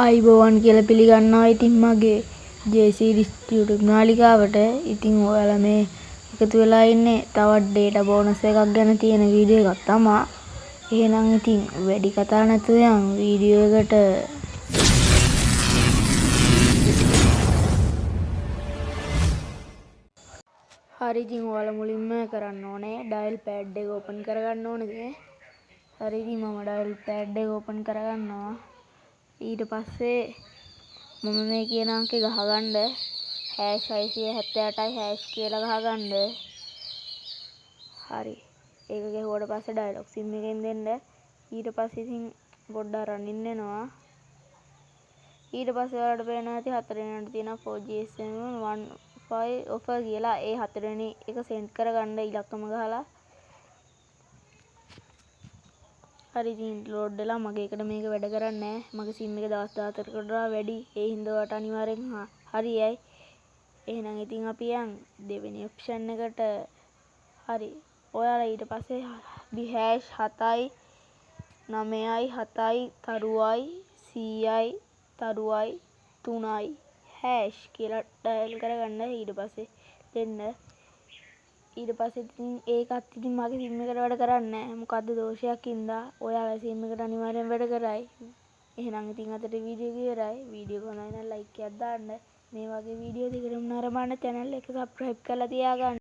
ආයිබෝවන් කියලා පිළිගන්නවා. ඉතින් මගේ ජේ.සීරිස් YouTube නාලිකාවට. ඉතින් ඔයාලා මේ එකතු වෙලා ඉන්නේ තවත් ඩේටා බෝනස් එකක් ගැන තියෙන වීඩියෝ එකක් තමයි. එහෙනම් ඉතින් වැඩි කතා නැතුව යන් වීඩියෝ එකට. හරි ඉතින් ඔයාලා මුලින්ම කරන්න ඕනේ ඩයල් පෑඩ් එක ඕපන් කරගන්න ඕනේ. හරි ඉතින් මම ඩයල් පෑඩ් එක ඕපන් කරගන්නවා. ඊට පස්සේ මම මේ කියන අංකේ ගහගන්න #678 කියලා ගහගන්න. හරි. ඒක ගහුවට පස්සේ ඩයලොග් සිම් එකෙන් දෙන්න. ඊට පස්සේ ඉතින් පොඩ්ඩක් රනින් වෙනවා. ඊට පස්සේ ඔයාලට පේනවා ඇති හතරවෙනියට තියෙනවා 4GSM 15 offer කියලා. ඒ හතරවෙනි එක සෙන්ඩ් කරගන්න ඉලක්කම ගහලා. හරි ඉතින් ලෝඩ් වෙලා මගේ එකට මේක වැඩ කරන්නේ නැහැ. මගේ සිම් එක දවස් 14කට වඩා වැඩි. ඒ හින්දා ඔයාලට අනිවාර්යෙන් හරියයි. එහෙනම් ඉතින් අපි යන් දෙවෙනි ඔප්ෂන් එකට. හරි. ඔයාලා ඊට පස්සේ #7යි 9යි 7යි තරුවයි 100යි තරුවයි 3යි # කියලා ඩයල් කරගන්න. ඊට පස්සේ දෙන්න. ඊට පස්සේ ඉතින් ඒකත් ඉතින් මගේ සිම් එකට වැඩ කරන්නේ නැහැ. මොකද්ද දෝෂයක් හින්දා. ඔයාලා සිම් එකට අනිවාර්යෙන් වැඩ කරයි. එහෙනම් ඉතින් අදට වීඩියෝ එක ඉවරයි. වීඩියෝ එක හොඳයි නම් ලයික් එකක් දාන්න. මේ වගේ වීඩියෝ දෙකටම නරඹන්න channel එක subscribe කරලා තියාගන්න.